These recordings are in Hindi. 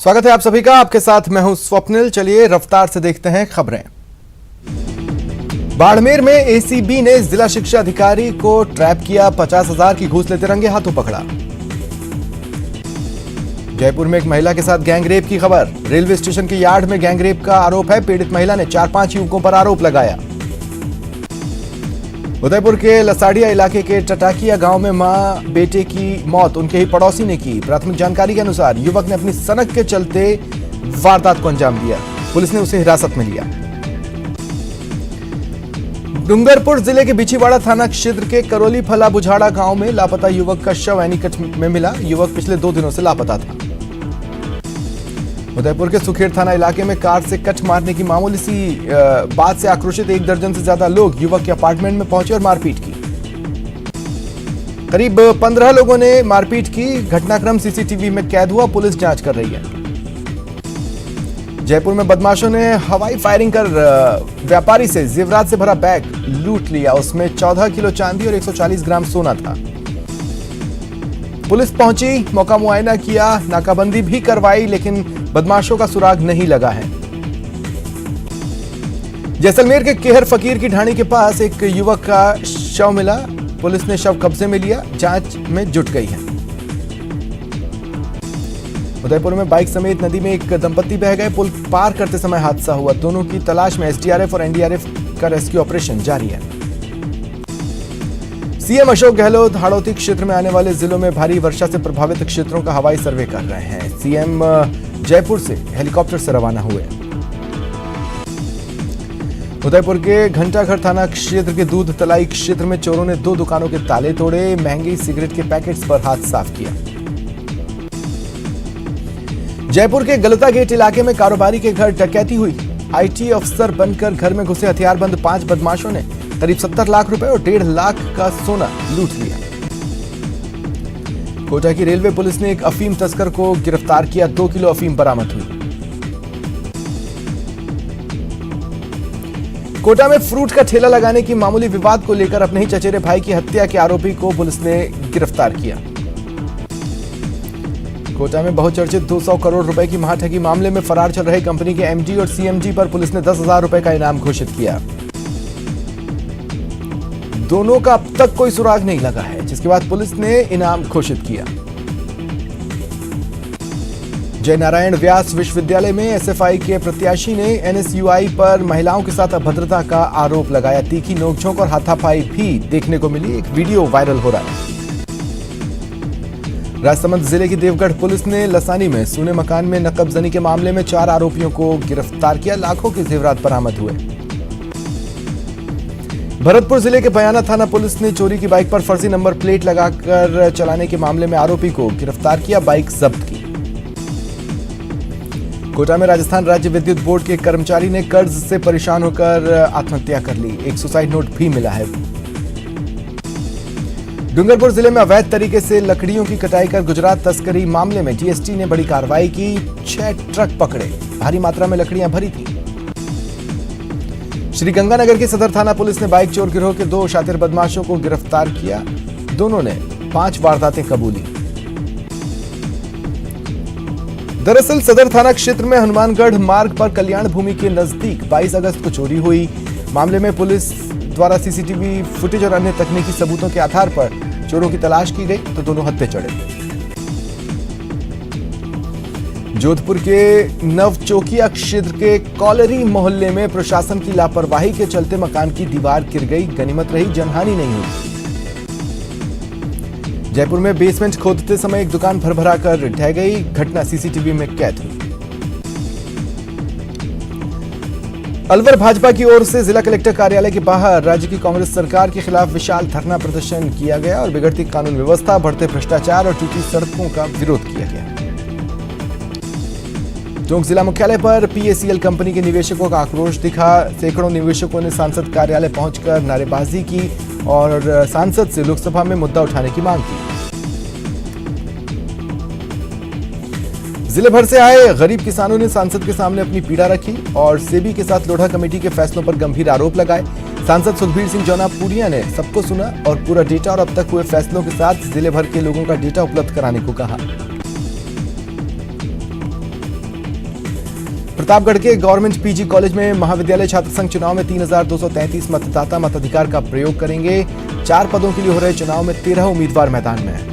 स्वागत है आप सभी का। आपके साथ मैं हूं स्वप्निल। चलिए रफ्तार से देखते हैं खबरें। बाड़मेर में एसीबी ने जिला शिक्षा अधिकारी को ट्रैप किया, 50,000 की घूस लेते रंगे हाथों पकड़ा। जयपुर में एक महिला के साथ गैंगरेप की खबर। रेलवे स्टेशन के यार्ड में गैंगरेप का आरोप है। पीड़ित महिला ने 4-5 युवकों पर आरोप लगाया। उदयपुर के लसाड़िया इलाके के टटाकिया गांव में मां बेटे की मौत उनके ही पड़ोसी ने की। प्राथमिक जानकारी के अनुसार युवक ने अपनी सनक के चलते वारदात को अंजाम दिया। पुलिस ने उसे हिरासत में लिया। डूंगरपुर जिले के बिछीवाड़ा थाना क्षेत्र के करोली फला बुझाड़ा गांव में लापता युवक का शव एनीकट में मिला। युवक पिछले 2 दिनों से लापता था। उदयपुर के सुखेर थाना इलाके में कार से कट मारने की मामूली सी बात से आक्रोशित 1 दर्जन से ज्यादा लोग युवक के अपार्टमेंट में पहुंचे और मारपीट की। करीब 15 लोगों ने मारपीट की। घटनाक्रम सीसीटीवी में कैद हुआ। पुलिस जांच कर रही है। जयपुर में बदमाशों ने हवाई फायरिंग कर व्यापारी से जेवरात से भरा बैग लूट लिया। उसमें 14 किलो चांदी और 140 ग्राम सोना था। पुलिस पहुंची, मौका मुआयना किया, नाकाबंदी भी करवाई, लेकिन बदमाशों का सुराग नहीं लगा है। जैसलमेर के केहर फकीर की ढाणी के पास एक युवक का शव मिला। पुलिस ने शव कब्जे में लिया, जांच में जुट गई है। उदयपुर में बाइक समेत नदी में एक दंपत्ति बह गए। पुल पार करते समय हादसा हुआ। दोनों की तलाश में एसडीआरएफ और एनडीआरएफ का रेस्क्यू ऑपरेशन जारी है। सीएम अशोक गहलोत हाड़ौती क्षेत्र में आने वाले जिलों में भारी वर्षा से प्रभावित क्षेत्रों का हवाई सर्वे कर रहे हैं। सीएम जयपुर से हेलीकॉप्टर से रवाना हुए। उदयपुर के घंटाघर थाना क्षेत्र के दूध तलाई क्षेत्र में चोरों ने 2 दुकानों के ताले तोड़े। महंगी सिगरेट के पैकेट्स पर हाथ साफ किया। जयपुर के गलता गेट इलाके में कारोबारी के घर डकैती हुई। आईटी अफसर बनकर घर में घुसे हथियारबंद 5 बदमाशों ने करीब 70 लाख रुपए और 1.5 लाख का सोना लूट लिया। कोटा की रेलवे पुलिस ने एक अफीम तस्कर को गिरफ्तार किया। 2 किलो अफीम बरामद हुई। कोटा में फ्रूट का ठेला लगाने की मामूली विवाद को लेकर अपने ही चचेरे भाई की हत्या के आरोपी को पुलिस ने गिरफ्तार किया। कोटा में बहुचर्चित 200 करोड़ रुपए की महाठगी मामले में फरार चल रहे कंपनी के एमडी और सीएमडी पर पुलिस ने 10,000 रुपए का इनाम घोषित किया। दोनों का अब तक कोई सुराग नहीं लगा है, जिसके बाद पुलिस ने इनाम घोषित किया। जयनारायण व्यास विश्वविद्यालय में एसएफआई के प्रत्याशी ने एनएसयूआई पर महिलाओं के साथ अभद्रता का आरोप लगाया। तीखी नोकझोंक और हाथापाई भी देखने को मिली। एक वीडियो वायरल हो रहा है। राजसमंद जिले की देवगढ़ पुलिस ने लसानी में सूने मकान में नकबजनी के मामले में 4 आरोपियों को गिरफ्तार किया। लाखों के जेवरात बरामद हुए। भरतपुर जिले के बयाना थाना पुलिस ने चोरी की बाइक पर फर्जी नंबर प्लेट लगाकर चलाने के मामले में आरोपी को गिरफ्तार किया। बाइक जब्त की। कोटा में राजस्थान राज्य विद्युत बोर्ड के कर्मचारी ने कर्ज से परेशान होकर आत्महत्या कर ली। एक सुसाइड नोट भी मिला है। डूंगरपुर जिले में अवैध तरीके से लकड़ियों की कटाई कर गुजरात तस्करी मामले में डीएसटी ने बड़ी कार्रवाई की। 6 ट्रक पकड़े। भारी मात्रा में लकड़ियां भरी थी। श्रीगंगानगर की सदर थाना पुलिस ने बाइक चोर गिरोह के 2 शातिर बदमाशों को गिरफ्तार किया। दोनों ने 5 वारदातें कबूली। दरअसल सदर थाना क्षेत्र में हनुमानगढ़ मार्ग पर कल्याण भूमि के नजदीक 22 अगस्त को चोरी हुई। मामले में पुलिस द्वारा सीसीटीवी फुटेज और अन्य तकनीकी सबूतों के आधार पर चोरों की तलाश की गई तो दोनों हत्थे चढ़े। जोधपुर के नवचौकिया क्षेत्र के कॉलरी मोहल्ले में प्रशासन की लापरवाही के चलते मकान की दीवार गिर गई। गनीमत रही, जनहानि नहीं हुई। जयपुर में बेसमेंट खोदते समय एक दुकान भरभरा कर ढह गई। घटना सीसीटीवी में कैद हुई। अलवर भाजपा की ओर से जिला कलेक्टर कार्यालय के बाहर राज्य की कांग्रेस सरकार के खिलाफ विशाल धरना प्रदर्शन किया गया और बिगड़ती कानून व्यवस्था, बढ़ते भ्रष्टाचार और टूटी सड़कों का विरोध किया गया। टोंक जिला मुख्यालय पर पीएसीएल कंपनी के निवेशकों का आक्रोश दिखा। सैकड़ों निवेशकों ने सांसद कार्यालय पहुंचकर नारेबाजी की और सांसद से लोकसभा में मुद्दा उठाने की मांग की। जिले भर से आए गरीब किसानों ने सांसद के सामने अपनी पीड़ा रखी और सेबी के साथ लोढ़ा कमेटी के फैसलों पर गंभीर आरोप लगाए। सांसद सुखबीर सिंह जौनापुरिया ने सबको सुना और पूरा डेटा और अब तक हुए फैसलों के साथ जिले भर के लोगों का डेटा उपलब्ध कराने को कहा। प्रतापगढ़ के गवर्नमेंट पीजी कॉलेज में महाविद्यालय छात्र संघ चुनाव में 3,233 मतदाता मताधिकार का प्रयोग करेंगे। 4 पदों के लिए हो रहे चुनाव में 13 उम्मीदवार मैदान में हैं।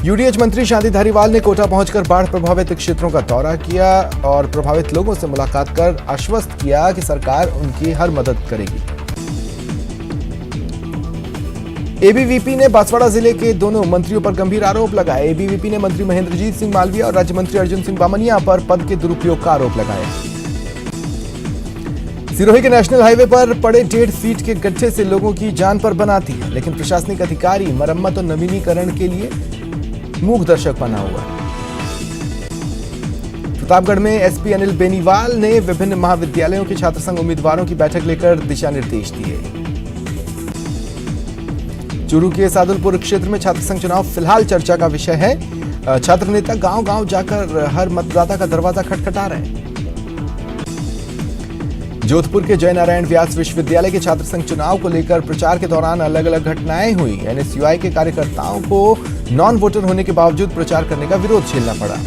यूडीएच मंत्री शांति धारीवाल ने कोटा पहुंचकर बाढ़ प्रभावित क्षेत्रों का दौरा किया और प्रभावित लोगों से मुलाकात कर आश्वस्त किया कि सरकार उनकी हर मदद करेगी। एबीवीपी ने बांसवाड़ा जिले के दोनों मंत्रियों पर गंभीर आरोप लगाए। एबीवीपी ने मंत्री महेंद्रजीत सिंह मालवीय और राज्य मंत्री अर्जुन सिंह बामनिया पर पद के दुरुपयोग का आरोप लगाया। सिरोही के नेशनल हाईवे पर पड़े 1.5 फीट के गड्ढे से लोगों की जान पर बनाती है, लेकिन प्रशासनिक अधिकारी मरम्मत और नवीनीकरण के लिए मूक दर्शक बना हुआ है। प्रतापगढ़ में एसपी अनिल बेनीवाल ने विभिन्न महाविद्यालयों के छात्र संघ उम्मीदवारों की बैठक लेकर दिशा निर्देश दिए। चूरू के सादुलपुर क्षेत्र में छात्र संघ चुनाव फिलहाल चर्चा का विषय है। छात्र नेता गांव-गांव जाकर हर मतदाता का दरवाजा खटखटा रहे हैं। जोधपुर के जयनारायण व्यास विश्वविद्यालय के छात्र संघ चुनाव को लेकर प्रचार के दौरान अलग अलग घटनाएं हुई। एनएसयूआई के कार्यकर्ताओं को नॉन वोटर होने के बावजूद प्रचार करने का विरोध झेलना पड़ा।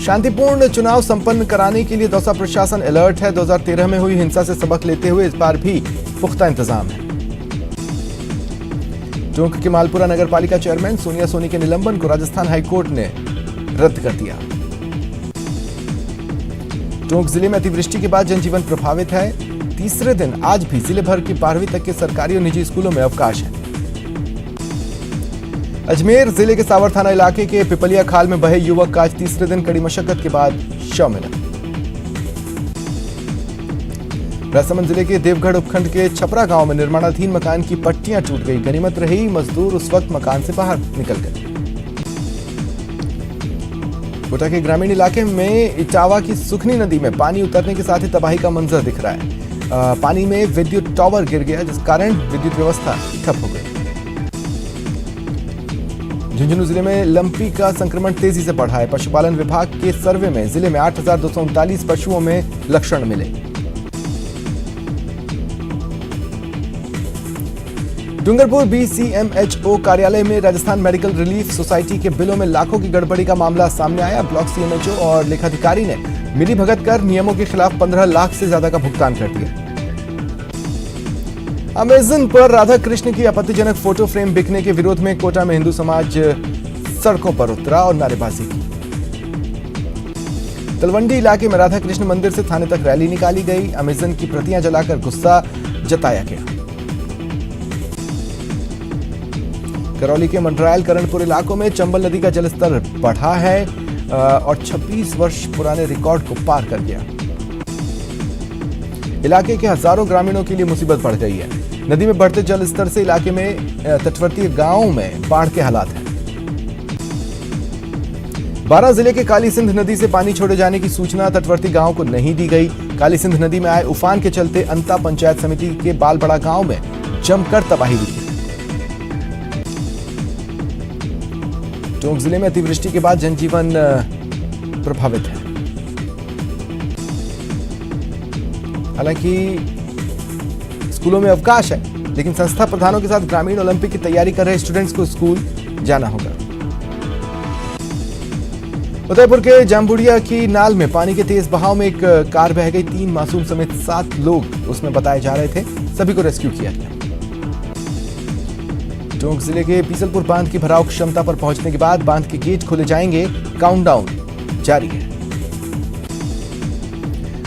शांतिपूर्ण चुनाव संपन्न कराने के लिए दौसा प्रशासन अलर्ट है। 2013 में हुई हिंसा से सबक लेते हुए इस बार भी पुख्ता इंतजाम है। टोंक के मालपुरा नगर पालिका चेयरमैन सोनिया सोनी के निलंबन को राजस्थान हाईकोर्ट ने रद्द कर दिया। टोंक जिले में अतिवृष्टि के बाद जनजीवन प्रभावित है। तीसरे दिन आज भी जिले भर की 12वीं तक के सरकारी और निजी स्कूलों में अवकाश है। अजमेर जिले के सावर थाना इलाके के पिपलिया खाल में बहे युवक का आज तीसरे दिन कड़ी मशक्कत के बाद शव मिला। राजसमंद जिले के देवगढ़ उपखंड के छपरा गांव में निर्माणाधीन मकान की पट्टियां टूट गई। गनीमत रही मजदूर उस वक्त मकान से बाहर निकल गए। कोटा के ग्रामीण इलाके में इटावा की सुखनी नदी में पानी उतरने के साथ ही तबाही का मंजर दिख रहा है। पानी में विद्युत टावर गिर गया, जिस कारण विद्युत व्यवस्था ठप हो गई। झुंझुनू जिले में लंपी का संक्रमण तेजी से बढ़ा है। पशुपालन विभाग के सर्वे में जिले में 8,239 पशुओं में लक्षण मिले। डूंगरपुर बीसीएमएचओ कार्यालय में राजस्थान मेडिकल रिलीफ सोसाइटी के बिलों में लाखों की गड़बड़ी का मामला सामने आया। ब्लॉक सीएमएचओ और लेखाधिकारी ने मिलीभगत कर नियमों के खिलाफ 15 लाख से ज्यादा का भुगतान कर दिया। अमेजन पर राधा कृष्ण की आपत्तिजनक फोटो फ्रेम बिकने के विरोध में कोटा में हिंदू समाज सड़कों पर उतरा और नारेबाजी की। तलवंडी इलाके में राधा कृष्ण मंदिर से थाने तक रैली निकाली गई। अमेजन की प्रतियां जलाकर गुस्सा जताया गया। करौली के मंडरायल करणपुर इलाकों में चंबल नदी का जलस्तर बढ़ा है और 26 वर्ष पुराने रिकॉर्ड को पार कर गया। इलाके के हजारों ग्रामीणों के लिए मुसीबत बढ़ गई है। नदी में बढ़ते जलस्तर से इलाके में तटवर्ती गांवों में बाढ़ के हालात हैं। बारां जिले के काली सिंध नदी से पानी छोड़े जाने की सूचना तटवर्ती गांव को नहीं दी गई। काली सिंध नदी में आए उफान के चलते अंता पंचायत समिति के बालबड़ा गांव में जमकर तबाही दिखी। टोंक जिले में अतिवृष्टि के बाद जनजीवन प्रभावित है। हालांकि स्कूलों में अवकाश है, लेकिन संस्था प्रधानों के साथ ग्रामीण ओलंपिक की तैयारी कर रहे स्टूडेंट्स को स्कूल जाना होगा। उदयपुर के जामबुड़िया की नाल में पानी के तेज बहाव में एक कार बह गई। 3 मासूम समेत 7 लोग उसमें बताए जा रहे थे। सभी को रेस्क्यू किया गया। टोंक जिले के पीसलपुर बांध की भराव क्षमता पर पहुंचने के बाद बांध के गेट खोले जाएंगे। काउंटडाउन जारी है।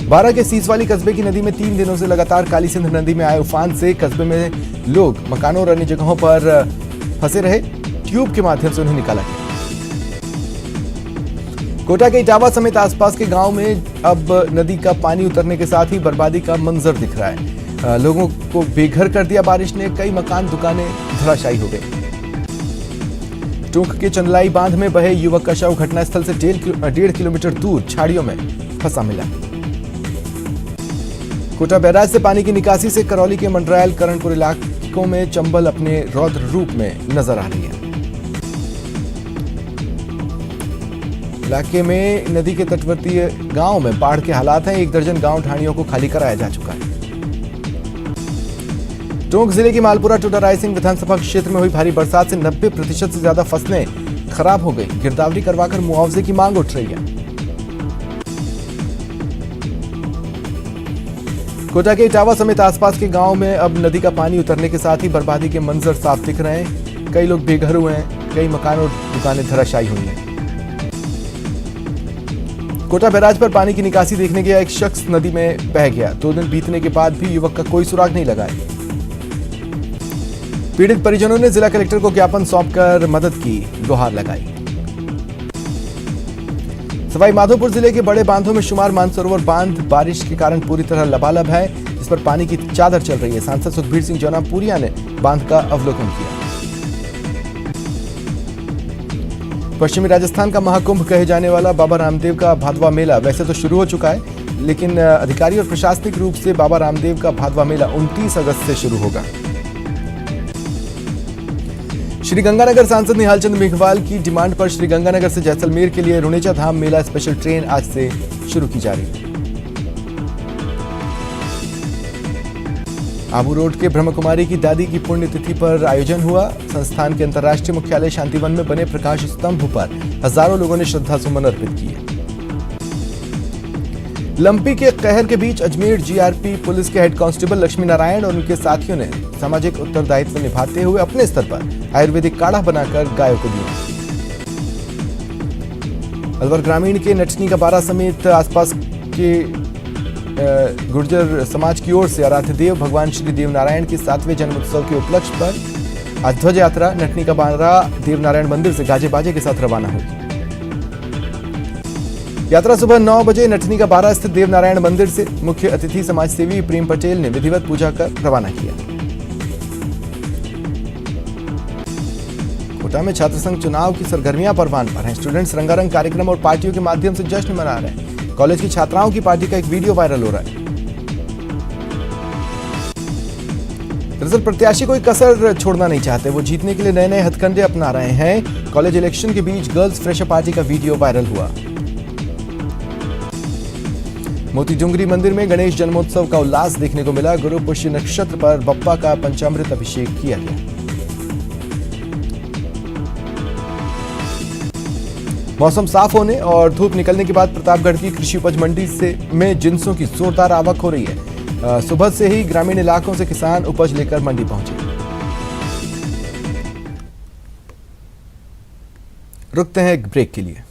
बारां के सीसवाली कस्बे की नदी में 3 दिनों से लगातार काली सिंध नदी में आए उफान से कस्बे में लोग मकानों और अन्य जगहों पर फंसे रहे। ट्यूब के माध्यम से उन्हें निकाला गया। कोटा के इटावा समेत आसपास के गांव में अब नदी का पानी उतरने के साथ ही बर्बादी का मंजर दिख रहा है। लोगों को बेघर कर दिया बारिश ने। कई मकान दुकानें धराशायी हो गई। टोंक के चंदलाई बांध में बहे युवक का शव घटनास्थल से 1.5 किलोमीटर दूर झाड़ियों में फंसा मिला। कोटा बैराज से पानी की निकासी से करौली के मंडरायल करणपुर इलाकों में चंबल अपने रौद्र रूप में नजर आ रही है। इलाके में नदी के तटवर्ती गांव में बाढ़ के हालात हैं। 1 दर्जन गांव ढाणियों को खाली कराया जा चुका है। टोंक जिले की मालपुरा टोडा रायसिंह विधानसभा क्षेत्र में हुई भारी बरसात से 90% से ज्यादा फसलें खराब हो गई। गिरदावरी करवाकर मुआवजे की मांग उठ रही है। कोटा के इटावा समेत आसपास के गांव में अब नदी का पानी उतरने के साथ ही बर्बादी के मंजर साफ दिख रहे हैं। कई लोग बेघर हुए हैं, कई मकान और दुकानें धराशायी हुई हैं। कोटा बैराज पर पानी की निकासी देखने गया एक शख्स नदी में बह गया। 2 दिन बीतने के बाद भी युवक का कोई सुराग नहीं लगा है। पीड़ित परिजनों ने जिला कलेक्टर को ज्ञापन सौंपकर मदद की गुहार लगाई। सवाई माधोपुर जिले के बड़े बांधों में शुमार मानसरोवर बांध बारिश के कारण पूरी तरह लबालब है, जिस पर पानी की चादर चल रही है। सांसद सुखबीर सिंह जौनापुरिया ने बांध का अवलोकन किया। पश्चिमी राजस्थान का महाकुंभ कहे जाने वाला बाबा रामदेव का भादवा मेला वैसे तो शुरू हो चुका है, लेकिन अधिकारी और प्रशासनिक रूप से बाबा रामदेव का भादवा मेला 29 अगस्त से शुरू होगा। श्रीगंगानगर सांसद निहाल चंद मेघवाल की डिमांड पर श्रीगंगानगर से जैसलमेर के लिए रुणेजा धाम मेला स्पेशल ट्रेन आज से शुरू की जा रही है। आबू रोड के ब्रह्मकुमारी की दादी की पुण्यतिथि पर आयोजन हुआ। संस्थान के अंतर्राष्ट्रीय मुख्यालय शांतिवन में बने प्रकाश स्तंभ पर हजारों लोगों ने श्रद्धासुमन अर्पित किए। लंपी के कहर के बीच अजमेर जीआरपी पुलिस के हेड कांस्टेबल लक्ष्मी नारायण और उनके साथियों ने सामाजिक उत्तरदायित्व निभाते हुए अपने स्तर पर आयुर्वेदिक काढ़ा बनाकर गायों को दिया। अलवर ग्रामीण के नटनी का बारा समेत आसपास के गुर्जर समाज की ओर से आराध्य देव भगवान श्री देवनारायण के 7वें जन्मोत्सव के उपलक्ष्य पर आज ध्वज यात्रा नटनी का बारा देवनारायण मंदिर से गाजे बाजे के साथ रवाना हुई। यात्रा सुबह 9 बजे नटनी का बारा स्थित देवनारायण मंदिर से मुख्य अतिथि समाजसेवी प्रेम पटेल ने विधिवत पूजा कर रवाना किया। कोटा में छात्र संघ चुनाव की सरगर्मियां परवान पर हैं। स्टूडेंट्स रंगारंग कार्यक्रम और पार्टियों के माध्यम से जश्न मना रहे हैं। कॉलेज की छात्राओं की पार्टी का एक वीडियो वायरल हो रहा है। दरअसल प्रत्याशी कोई कसर छोड़ना नहीं चाहते, वो जीतने के लिए नए नए हथकंडे अपना रहे हैं। कॉलेज इलेक्शन के बीच गर्ल्स फ्रेशर पार्टी का वीडियो वायरल हुआ। मोती डूंगरी मंदिर में गणेश जन्मोत्सव का उल्लास देखने को मिला। गुरु पुष्य नक्षत्र पर बप्पा का पंचामृत अभिषेक किया गया। मौसम साफ होने और धूप निकलने के बाद प्रतापगढ़ की कृषि उपज मंडी में जिंसों की जोरदार आवक हो रही है। सुबह से ही ग्रामीण इलाकों से किसान उपज लेकर मंडी पहुंचे। रुकते हैं एक ब्रेक के लिए।